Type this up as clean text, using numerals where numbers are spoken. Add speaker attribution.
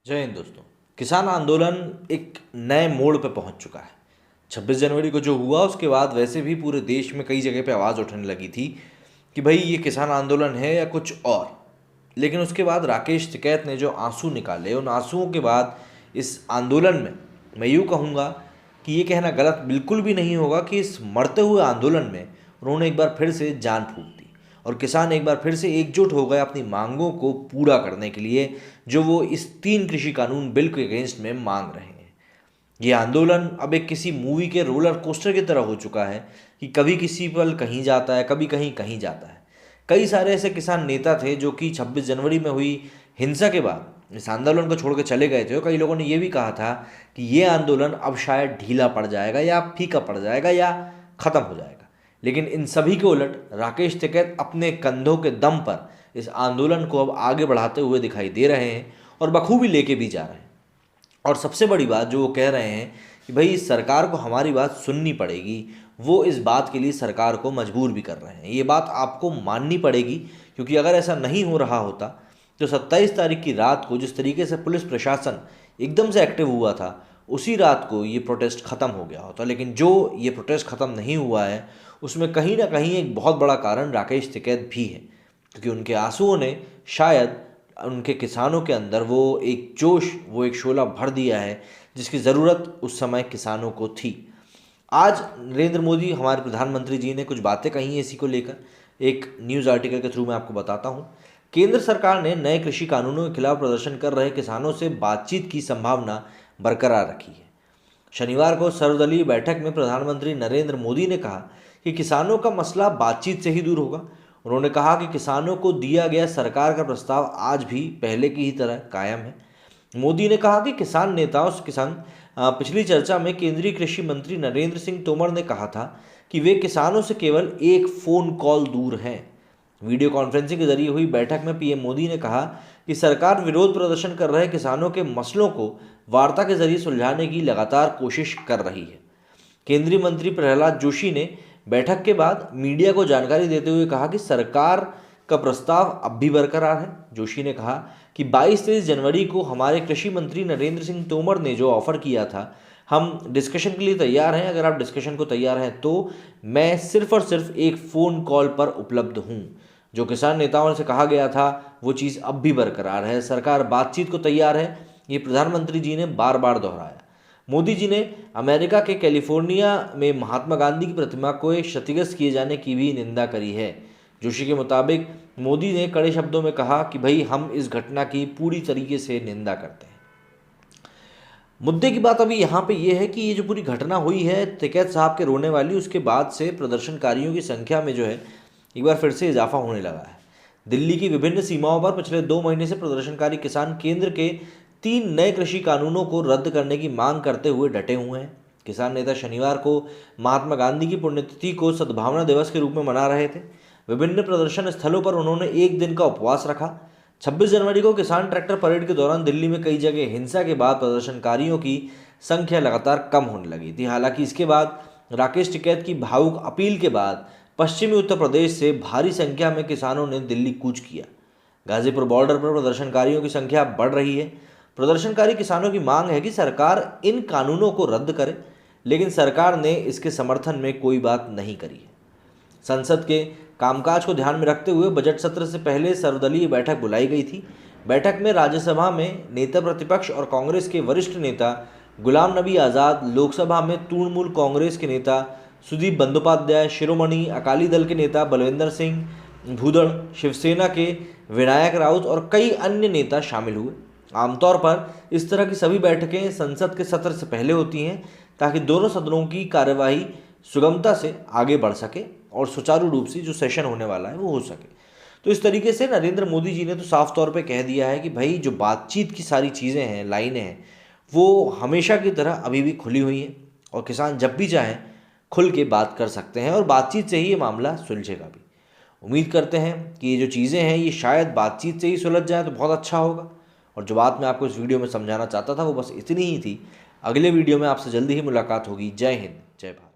Speaker 1: जय हिंद दोस्तों। किसान आंदोलन एक नए मोड़ पर पहुंच चुका है। 26 जनवरी को जो हुआ उसके बाद वैसे भी पूरे देश में कई जगह पे आवाज़ उठने लगी थी कि भाई ये किसान आंदोलन है या कुछ और। लेकिन उसके बाद राकेश टिकैत ने जो आंसू निकाले, उन आंसुओं के बाद इस आंदोलन में मैं यूँ कहूँगा कि ये कहना गलत बिल्कुल भी नहीं होगा कि इस मरते हुए आंदोलन में उन्होंने एक बार फिर से जान फूंक दी और किसान एक बार फिर से एकजुट हो गए अपनी मांगों को पूरा करने के लिए, जो वो इस 3 कृषि कानून बिल के अगेंस्ट में मांग रहे हैं। ये आंदोलन अब एक किसी मूवी के रोलर कोस्टर की तरह हो चुका है कि कभी किसी पल कहीं जाता है, कभी कहीं कहीं जाता है। कई सारे ऐसे किसान नेता थे जो कि 26 जनवरी में हुई हिंसा के बाद इस आंदोलन को छोड़ के चले गए थे और कई लोगों ने ये भी कहा था कि ये आंदोलन अब शायद ढीला पड़ जाएगा या फीका पड़ जाएगा या ख़त्म हो जाएगा। लेकिन इन सभी के उलट राकेश टिकैत अपने कंधों के दम पर इस आंदोलन को अब आगे बढ़ाते हुए दिखाई दे रहे हैं और बखूबी लेके भी जा रहे हैं। और सबसे बड़ी बात जो वो कह रहे हैं कि भाई इस सरकार को हमारी बात सुननी पड़ेगी, वो इस बात के लिए सरकार को मजबूर भी कर रहे हैं। ये बात आपको माननी पड़ेगी, क्योंकि अगर ऐसा नहीं हो रहा होता तो 27 तारीख की रात को जिस तरीके से पुलिस प्रशासन एकदम से एक्टिव हुआ था, उसी रात को ये प्रोटेस्ट ख़त्म हो गया होता। लेकिन जो ये प्रोटेस्ट ख़त्म नहीं हुआ है उसमें कहीं ना कहीं एक बहुत बड़ा कारण राकेश टिकैत भी है, क्योंकि उनके आंसुओं ने शायद उनके किसानों के अंदर वो एक जोश, वो एक शोला भर दिया है जिसकी ज़रूरत उस समय किसानों को थी। आज नरेंद्र मोदी हमारे प्रधानमंत्री जी ने कुछ बातें कही हैं इसी को लेकर, एक न्यूज़ आर्टिकल के थ्रू मैं आपको बताता हूँ। केंद्र सरकार ने नए कृषि कानूनों के खिलाफ प्रदर्शन कर रहे किसानों से बातचीत की संभावना बरकरार रखी है। शनिवार को सर्वदलीय बैठक में प्रधानमंत्री नरेंद्र मोदी ने कहा कि किसानों का मसला बातचीत से ही दूर होगा। उन्होंने कहा कि किसानों को दिया गया सरकार का प्रस्ताव आज भी पहले की ही तरह कायम है। मोदी ने कहा कि किसान नेताओं के संग पिछली चर्चा में केंद्रीय कृषि मंत्री नरेंद्र सिंह तोमर ने कहा था कि वे किसानों से केवल एक फ़ोन कॉल दूर हैं। वीडियो कॉन्फ्रेंसिंग के जरिए हुई बैठक में पीएम मोदी ने कहा कि सरकार विरोध प्रदर्शन कर रहे किसानों के मसलों को वार्ता के जरिए सुलझाने की लगातार कोशिश कर रही है। केंद्रीय मंत्री प्रहलाद जोशी ने बैठक के बाद मीडिया को जानकारी देते हुए कहा कि सरकार का प्रस्ताव अब भी बरकरार है। जोशी ने कहा कि 22-23 जनवरी को हमारे कृषि मंत्री नरेंद्र सिंह तोमर ने जो ऑफ़र किया था, हम डिस्कशन के लिए तैयार हैं। अगर आप डिस्कशन को तैयार हैं तो मैं सिर्फ और सिर्फ एक फ़ोन कॉल पर उपलब्ध हूँ। जो किसान नेताओं से कहा गया था वो चीज़ अब भी बरकरार है। सरकार बातचीत को तैयार है, ये प्रधानमंत्री जी ने बार बार दोहराया। मोदी जी ने अमेरिका के कैलिफोर्निया में महात्मा गांधी की प्रतिमा को क्षतिग्रस्त किए जाने की भी निंदा करी है। जोशी के मुताबिक मोदी ने कड़े शब्दों में कहा कि भाई हम इस घटना की पूरी तरीके से निंदा करते हैं। मुद्दे की बात अभी यहाँ पे ये है कि ये जो पूरी घटना हुई है टिकैत साहब के रोने वाली, उसके बाद से प्रदर्शनकारियों की संख्या में जो है एक बार फिर से इजाफा होने लगा है। दिल्ली की विभिन्न सीमाओं पर पिछले 2 महीने से प्रदर्शनकारी किसान केंद्र के 3 नए कृषि कानूनों को रद्द करने की मांग करते हुए डटे हुए हैं। किसान नेता शनिवार को महात्मा गांधी की पुण्यतिथि को सद्भावना दिवस के रूप में मना रहे थे। विभिन्न प्रदर्शन स्थलों पर उन्होंने एक दिन का उपवास रखा। 26 जनवरी को किसान ट्रैक्टर परेड के दौरान दिल्ली में कई जगह हिंसा के बाद प्रदर्शनकारियों की संख्या लगातार कम होने लगी थी। हालांकि इसके बाद राकेश टिकैत की भावुक अपील के बाद पश्चिमी उत्तर प्रदेश से भारी संख्या में किसानों ने दिल्ली कूच किया। गाजीपुर बॉर्डर पर प्रदर्शनकारियों की संख्या बढ़ रही है। प्रदर्शनकारी किसानों की मांग है कि सरकार इन कानूनों को रद्द करे, लेकिन सरकार ने इसके समर्थन में कोई बात नहीं करी है। संसद के कामकाज को ध्यान में रखते हुए बजट सत्र से पहले सर्वदलीय बैठक बुलाई गई थी। बैठक में राज्यसभा में नेता प्रतिपक्ष और कांग्रेस के वरिष्ठ नेता गुलाम नबी आज़ाद, लोकसभा में तृणमूल कांग्रेस के नेता सुदीप बंदोपाध्याय, शिरोमणि अकाली दल के नेता बलविंदर सिंह भूदड़, शिवसेना के विनायक राउत और कई अन्य नेता शामिल हुए। आमतौर पर इस तरह की सभी बैठकें संसद के सत्र से पहले होती हैं ताकि दोनों सदनों की कार्यवाही सुगमता से आगे बढ़ सके और सुचारू रूप से जो सेशन होने वाला है वो हो सके। तो इस तरीके से नरेंद्र मोदी जी ने तो साफ तौर पे कह दिया है कि भाई जो बातचीत की सारी चीज़ें हैं, लाइनें हैं, वो हमेशा की तरह अभी भी खुली हुई हैं और किसान जब भी चाहें खुल के बात कर सकते हैं और बातचीत से ही ये मामला सुलझेगा भी। उम्मीद करते हैं कि ये जो चीज़ें हैं ये शायद बातचीत से ही सुलझ जाए तो बहुत अच्छा होगा। और जो बात मैं आपको इस वीडियो में समझाना चाहता था वो बस इतनी ही थी। अगले वीडियो में आपसे जल्दी ही मुलाकात होगी। जय हिंद, जय भारत।